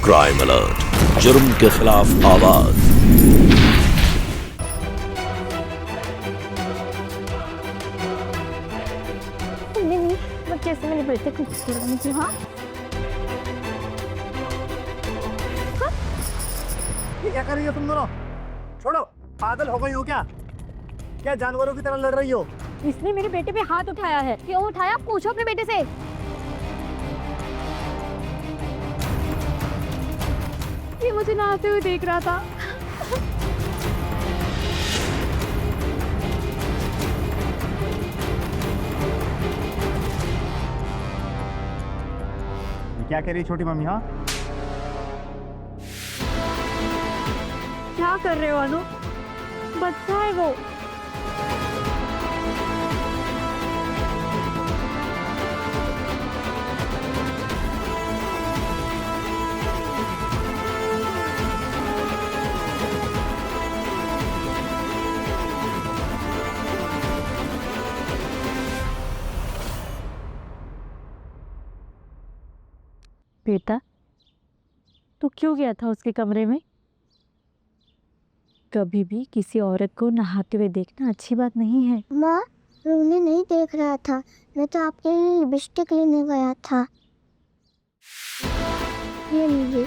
Crime alert, जुर्म के खिलाफ आवाज। नहीं, मैं कैसे मेरे बेटे को छोड़ने की? हाँ, ये क्या कर रही हो तुम दोनों? छोड़ो, पागल हो गई हो क्या? क्या जानवरों की तरह लड़ रही हो? इसने मेरे बेटे पे हाथ उठाया है। क्यों उठाया? पूछो अपने बेटे से। ये मुझे नहाते हुए देख रहा था। ये क्या कह रही है छोटी मम्मी? हाँ, क्या कर रहे हो अनु? बच्चा है वो। बेटा, तू क्यों गया था उसके कमरे में? कभी भी किसी औरत को नहाते हुए देखना अच्छी बात नहीं है। माँ, मैं उन्हें नहीं देख रहा था। मैं तो आपके लिए लिपस्टिक लेने गया था। ये लीजिए।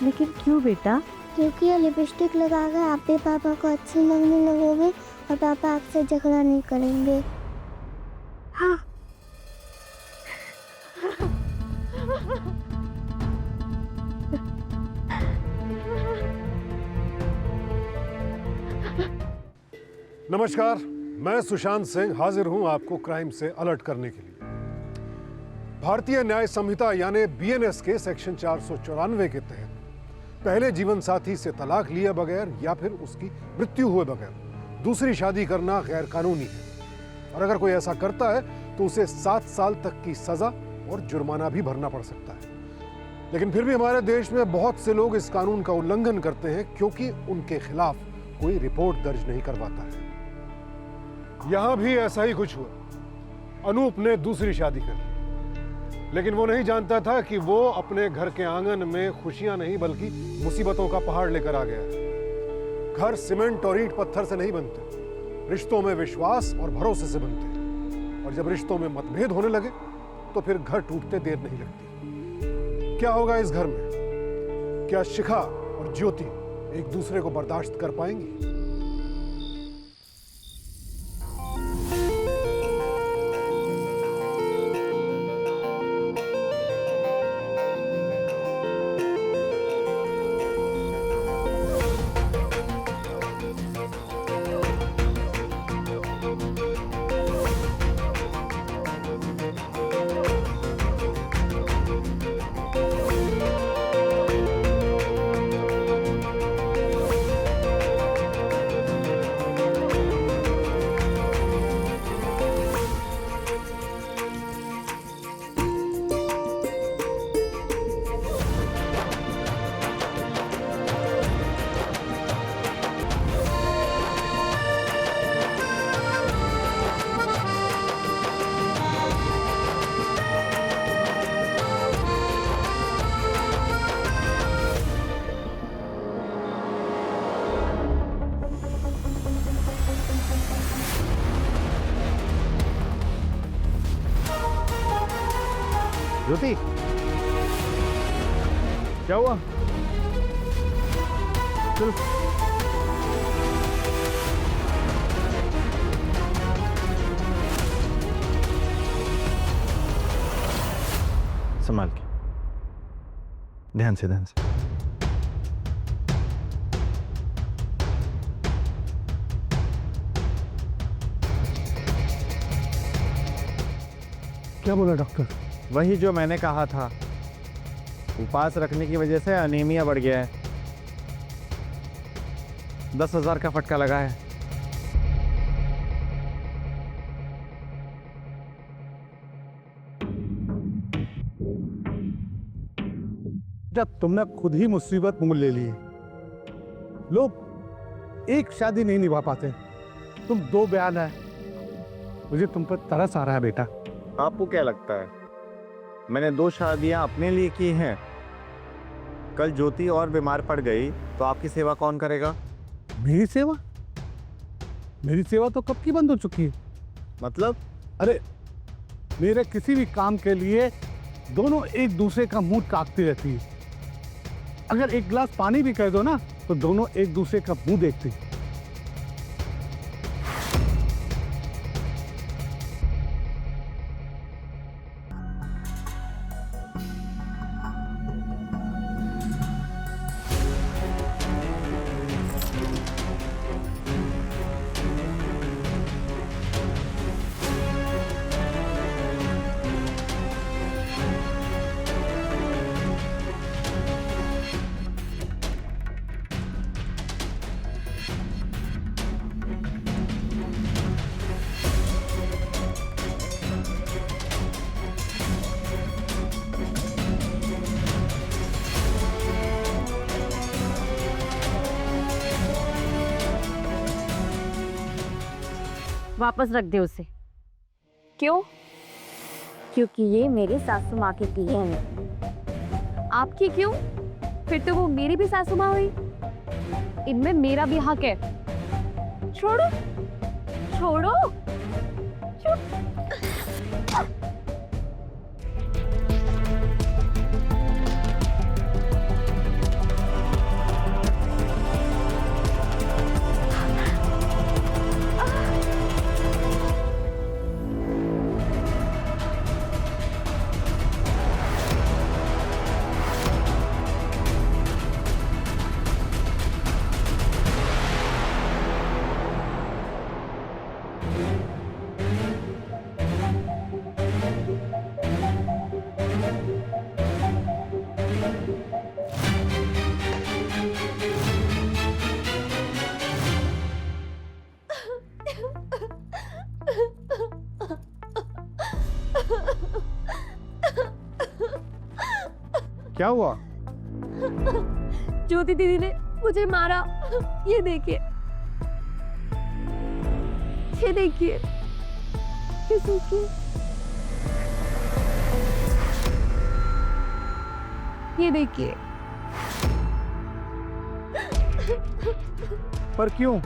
लेकिन क्यों बेटा? क्योंकि ये लिपस्टिक लगा कर आप भी पापा को अच्छी लगने लगोगे और पापा आपसे झगड़ा नहीं करेंगे। हाँ। नमस्कार, मैं सुशांत सिंह हाजिर हूं आपको क्राइम से अलर्ट करने के लिए। भारतीय न्याय संहिता यानी बीएनएस के सेक्शन 494 के तहत पहले जीवन साथी से तलाक लिए बगैर या फिर उसकी मृत्यु हुए बगैर दूसरी शादी करना गैर कानूनी है और अगर कोई ऐसा करता है तो उसे 7 साल तक की सजा और जुर्माना भी भरना पड़ सकता है। लेकिन फिर भी हमारे देश में बहुत से लोग इस कानून का उल्लंघन करते हैं क्योंकि उनके खिलाफ कोई रिपोर्ट दर्ज नहीं करवाता है। यहां भी ऐसा ही कुछ हुआ। अनूप ने दूसरी शादी कर ली, लेकिन वो नहीं जानता था कि वो अपने घर के आंगन में खुशियां नहीं बल्कि मुसीबतों का पहाड़ लेकर आ गया है। घर सीमेंट और ईंट पत्थर से नहीं बनते, रिश्तों में विश्वास और भरोसे से बनते हैं। और जब रिश्तों में मतभेद होने लगे तो फिर घर टूटते देर नहीं लगती। क्या होगा इस घर में? क्या शिखा और ज्योति एक दूसरे को बर्दाश्त कर पाएंगी? ज्योति, क्या हुआ? चल। संभाल के, ध्यान से, ध्यान से। क्या बोला डॉक्टर? वही जो मैंने कहा था, उपवास रखने की वजह से अनीमिया बढ़ गया है। 10,000 का फटका लगा है। बेटा तुमने खुद ही मुसीबत मोल ले ली है। लोग एक शादी नहीं निभा पाते, तुम 2 बयान है। मुझे तुम पर तरस आ रहा है बेटा। आपको क्या लगता है मैंने 2 शादियां अपने लिए की हैं? कल ज्योति और बीमार पड़ गई तो आपकी सेवा कौन करेगा? मेरी सेवा? मेरी सेवा तो कब की बंद हो चुकी है। मतलब? अरे मेरे किसी भी काम के लिए दोनों एक दूसरे का मुंह ताकती रहती है। अगर एक गिलास पानी भी कह दो ना तो दोनों एक दूसरे का मुंह देखती है। वापस रख दे उसे। क्यों? क्योंकि ये मेरी सासू माँ की दी है। आपकी क्यों? फिर तो वो मेरी भी सासू माँ हुई। इनमें मेरा भी हक है। छोड़ो छोड़ो। क्या हुआ? ज्योति दीदी ने मुझे मारा। ये देखिए, ये देखिए, ये देखिए, ये देखिए। पर क्यों?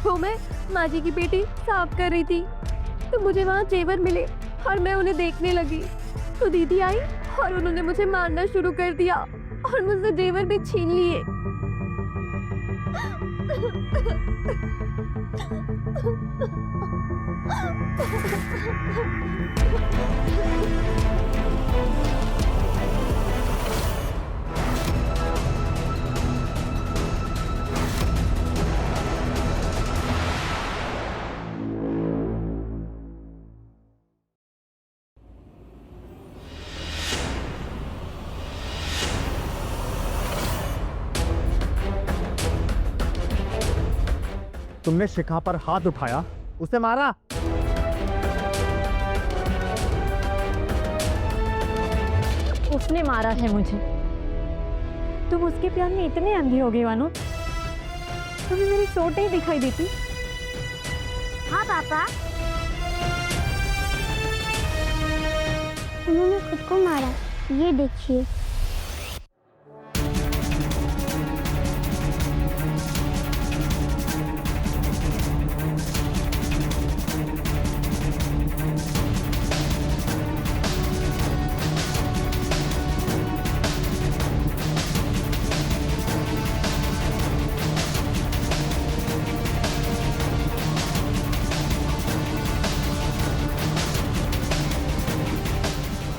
वो मैं माँ जी की बेटी साफ कर रही थी तो मुझे वहाँ जेवर मिले और मैं उन्हें देखने लगी तो दीदी आई और उन्होंने मुझे मारना शुरू कर दिया और मुझसे जेवर भी छीन लिए। तुमने शिखा पर हाथ उठाया, उसे मारा। उसने मारा है मुझे। तुम उसके प्यार में इतने अंधी हो गई मानो, तुम्हें मेरी चोटें ही दिखाई देती। हाँ पापा, उन्होंने खुद को मारा, ये देखिए।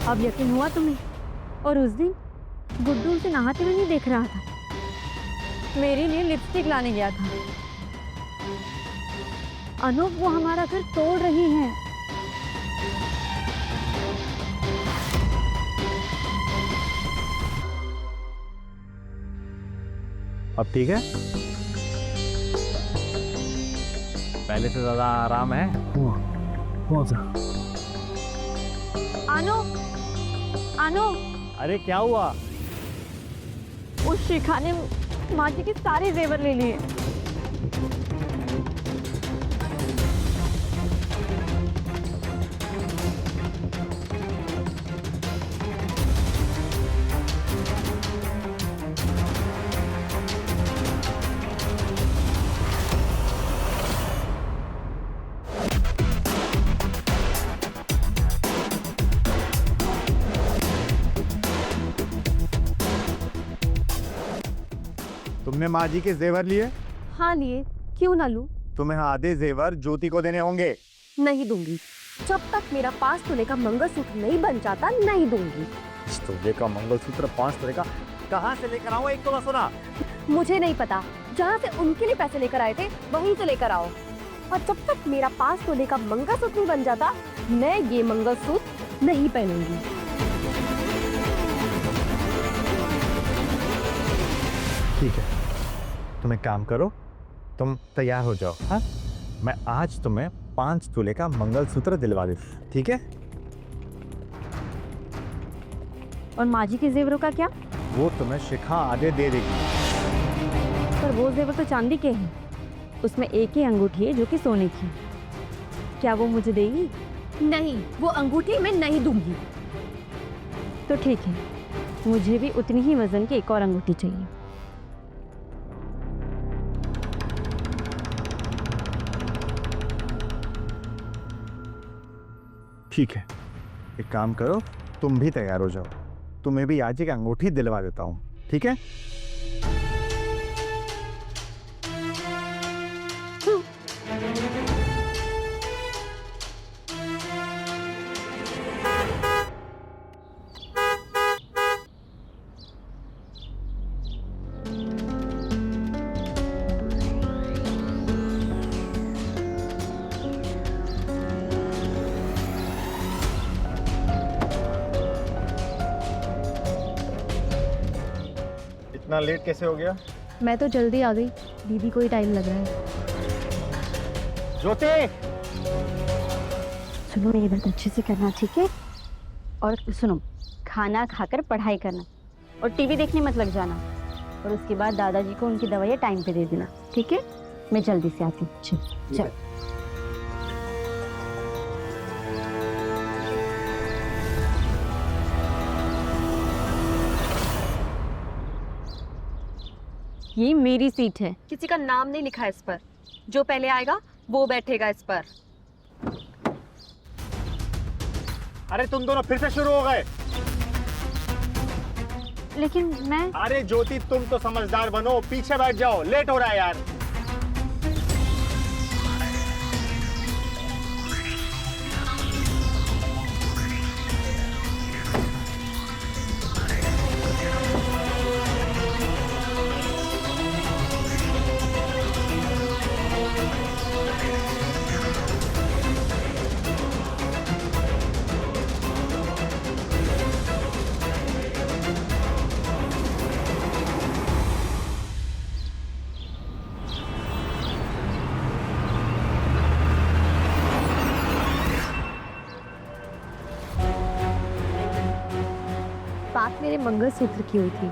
अब यकीन हुआ तुम्हें? और उस दिन गुड्डू उसे नहाते हुए नहीं देख रहा था, मेरे लिए लिपस्टिक लाने गया था। अनूप, वो हमारा घर तोड़ रही हैं। अब ठीक है? पहले से ज्यादा आराम है? बहुत सा। आनो, आनो, अरे क्या हुआ? उस शिखा ने माँ जी के सारे जेवर ले लिए। तुमने माँ जी के जेवर लिए? हाँ लिए, क्यों ना लूं? तुम्हें आधे जेवर ज्योति को देने होंगे। नहीं दूंगी। जब तक मेरा 5 तोले का मंगलसूत्र नहीं बन जाता नहीं दूंगी। 5 तोले का मंगलसूत्र 5 तोले का कहाँ से लेकर आओ? एक तोला सोना। मुझे नहीं पता, जहाँ से उनके लिए पैसे लेकर आए थे वहीं से लेकर आओ। और जब तक मेरा 5 तोले का मंगलसूत्र नहीं बन जाता मैं ये मंगलसूत्र नहीं पहनूंगी। ठीक है, तुम एक काम करो, तुम तैयार हो जाओ। हाँ, मैं आज तुम्हें 5 तोले का मंगलसूत्र दिलवा दूँ, ठीक है? और माँ जी के जेवरों का क्या? वो तुम्हें शिखा आधे दे देगी। पर वो जेवर तो चांदी के हैं, उसमें एक ही अंगूठी है जो कि सोने की। क्या वो मुझे देगी? नहीं, वो अंगूठी मैं नहीं दूंगी। तो ठीक है, मुझे भी उतनी ही वजन की एक और अंगूठी चाहिए। ठीक है, एक काम करो, तुम भी तैयार हो जाओ, तुम्हें भी आज एक अंगूठी दिलवा देता हूँ, ठीक है? इतना लेट कैसे हो गया? मैं तो जल्दी आ गई, दीदी को ही टाइम लग रहा है। ज्योति! सुनो, मेरी बात अच्छे से करना, ठीक है? और सुनो, खाना खाकर पढ़ाई करना और टीवी देखने मत लग जाना। और उसके बाद दादाजी को उनकी दवाइयाँ टाइम पे दे देना, ठीक है? मैं जल्दी से आती हूँ। चल। ये मेरी सीट है। किसी का नाम नहीं लिखा है इस पर, जो पहले आएगा वो बैठेगा इस पर। अरे तुम दोनों फिर से शुरू हो गए। लेकिन मैं अरे ज्योति, तुम तो समझदार बनो, पीछे बैठ जाओ, लेट हो रहा है यार। बात मेरे मंगलसूत्र की हुई थी,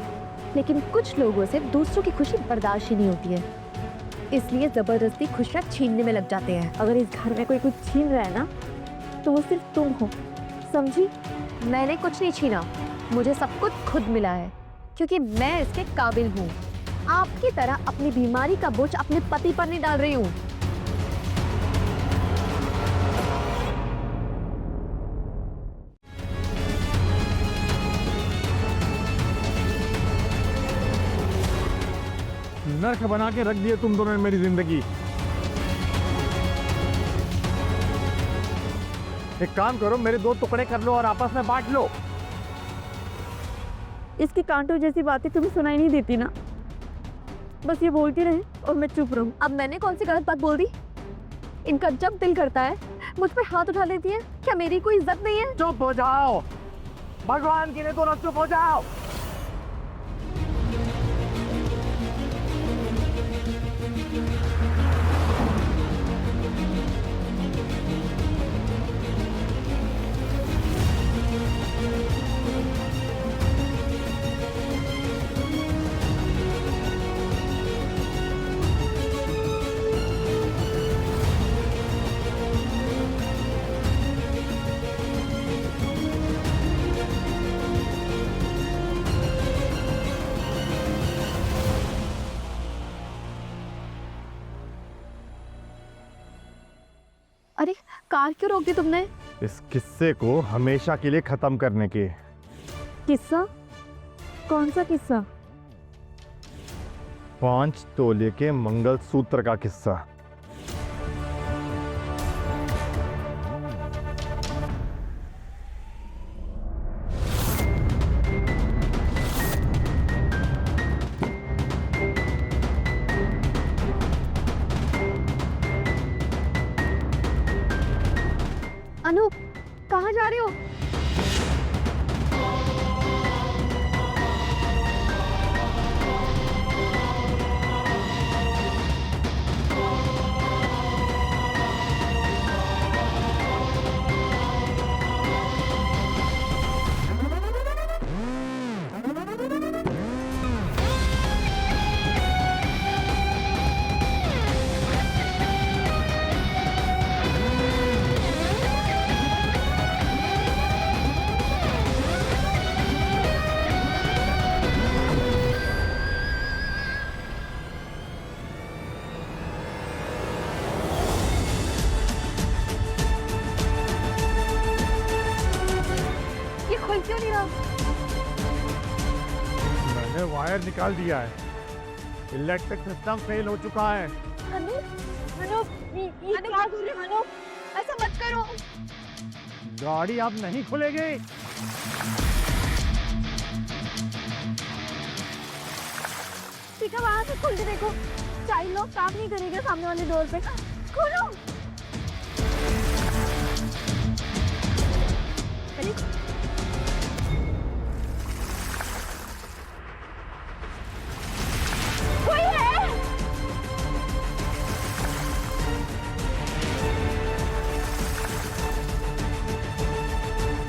लेकिन कुछ लोगों से दूसरों की खुशी बर्दाश्त ही नहीं होती है, इसलिए जबरदस्ती खुशियाँ छीनने में लग जाते हैं। अगर इस घर में कोई कुछ छीन रहा है ना, तो वो सिर्फ तुम हो, समझी? मैंने कुछ नहीं छीना, मुझे सब कुछ खुद मिला है, क्योंकि मैं इसके काबिल हूँ। आपकी तरह अपनी बीमारी का बोझ अपने पति पर नहीं डाल रही हूँ। नर्क बना के रख दिए तुम दोनों ने मेरी जिंदगी। एक काम करो, मेरे 2 टुकड़े कर लो और आपस में बांट लो। इसकी कांटों जैसी बातें तुम्हें सुनाई नहीं देती ना? बस ये बोलती रहे और मैं चुप रहूं। अब मैंने कौन सी गलत बात बोल दी? इनका जब दिल करता है मुझ पे हाथ उठा लेती है। क्या मेरी कोई इज्जत नहीं है? चुप हो जाओ, भगवान की ने दोनों चुप हो जाओ। कार क्यों रोक दी तुमने? इस किस्से को हमेशा के लिए खत्म करने के। किस्सा? कौन सा किस्सा? 5 तोले के मंगलसूत्र का किस्सा। अनु, कहाँ जा रहे हो? ये खुल क्यों नहीं रहा? मैंने वायर निकाल दिया है। इलेक्ट्रिक सिस्टम फेल हो चुका है। अनु, अनु, ये क्या कर रहे हो अनु? ऐसा मत करो। गाड़ी अब नहीं खुलेगी। ठीक है, वहाँ से खोल के देखो। चाइल्ड लॉक काम नहीं करेगा सामने वाले डोर पे। खोलो। अरे, कोई है?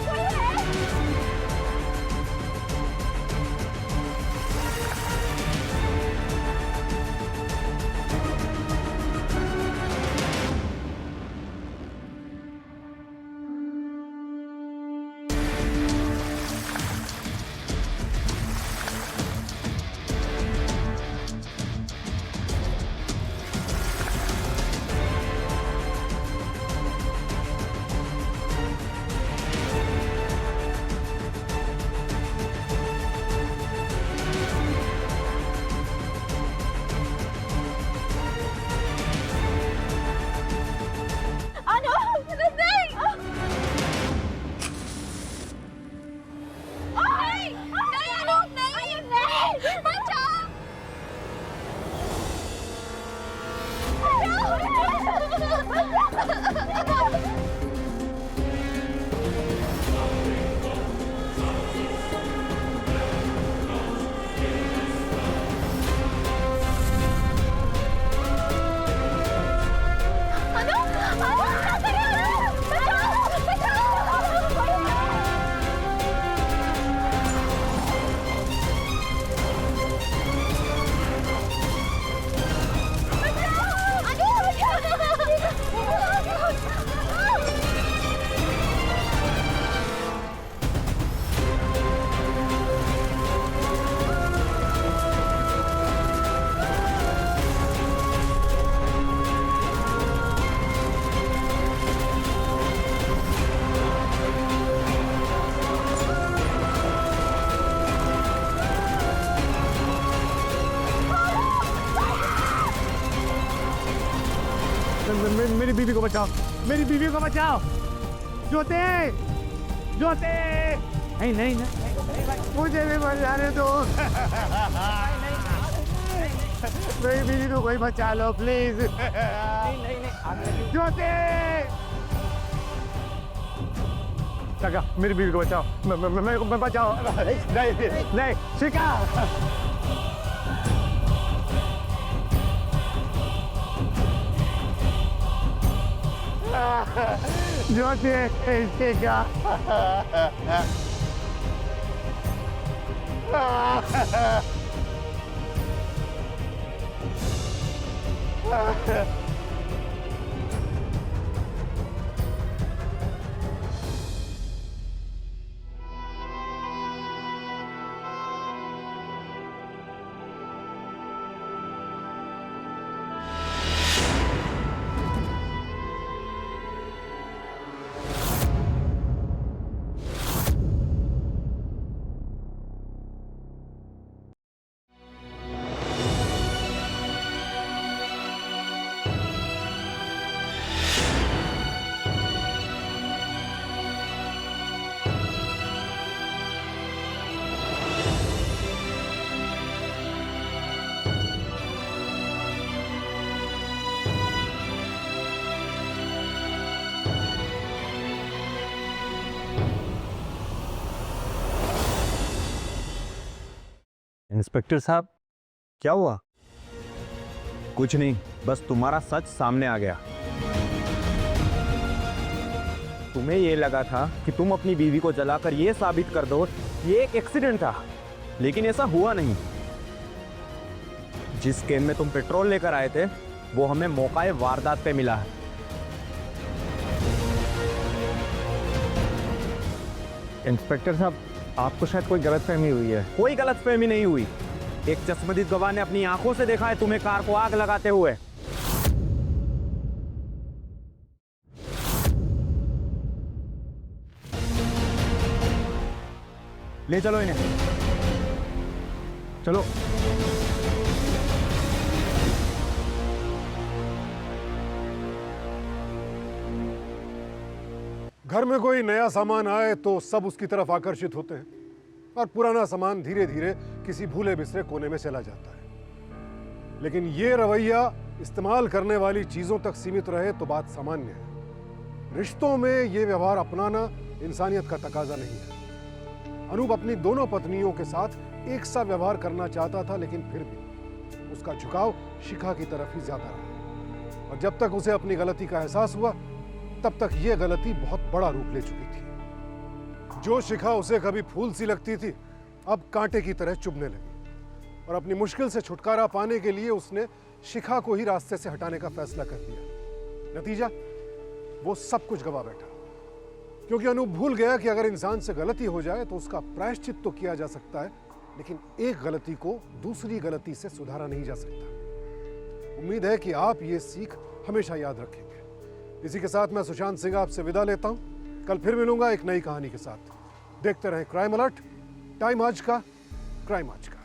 कोई है? अनु, नहीं! नहीं, अनु, नहीं! बचाओ! अनु, अनु, क्या कर रहे हो? बचाओ! बचाओ! मेरी बीवी को बचाओ। मेरी बीवी को बचाओ। ज्योति, ज्योति। नहीं नहीं नहीं, मुझे भी मर जाने दो। मेरी बीवी को कोई बचा लो प्लीज। ज्योति, काका मेरी बीवी को बचाओ। मेरे को बचाओ। नहीं नहीं, शिका। ज्योति, शिका। इंस्पेक्टर साहब, क्या हुआ? कुछ नहीं, बस तुम्हारा सच सामने आ गया। तुम्हें ये लगा था कि तुम अपनी बीवी को जलाकर ये साबित कर दो ये एक एक्सीडेंट था, लेकिन ऐसा हुआ नहीं। जिस कैन में तुम पेट्रोल लेकर आए थे वो हमें मौका वारदात पे मिला है। इंस्पेक्टर साहब, आपको शायद कोई गलतफहमी हुई है। कोई गलतफहमी नहीं हुई। एक चश्मदीद गवाह ने अपनी आंखों से देखा है तुम्हें कार को आग लगाते हुए। ले चलो इन्हें, चलो। घर में कोई नया सामान आए तो सब उसकी तरफ आकर्षित होते हैं और पुराना सामान धीरे धीरे किसी भूले बिसरे कोने में चला जाता है। लेकिन ये रवैया इस्तेमाल करने वाली चीजों तक सीमित रहे तो बात सामान्य है। रिश्तों में ये व्यवहार अपनाना इंसानियत का तकाजा नहीं है। अनूप अपनी दोनों पत्नियों के साथ एक सा व्यवहार करना चाहता था, लेकिन फिर भी उसका झुकाव शिखा की तरफ ही ज्यादा रहा। और जब तक उसे अपनी गलती का एहसास हुआ तब तक यह गलती बहुत बड़ा रूप ले चुकी थी। जो शिखा उसे कभी फूल सी लगती थी अब कांटे की तरह चुभने लगी और अपनी मुश्किल से छुटकारा पाने के लिए उसने शिखा को ही रास्ते से हटाने का फैसला कर लिया। नतीजा, वो सब कुछ गवा बैठा, क्योंकि अनूप भूल गया कि अगर इंसान से गलती हो जाए तो उसका प्रायश्चित तो किया जा सकता है, लेकिन एक गलती को दूसरी गलती से सुधारा नहीं जा सकता। उम्मीद है कि आप ये सीख हमेशा याद रखेंगे। इसी के साथ मैं सुशांत सिंह आपसे विदा लेता हूं। कल फिर मिलूंगा एक नई कहानी के साथ। देखते रहें क्राइम अलर्ट, टाइम आज का, क्राइम आज का।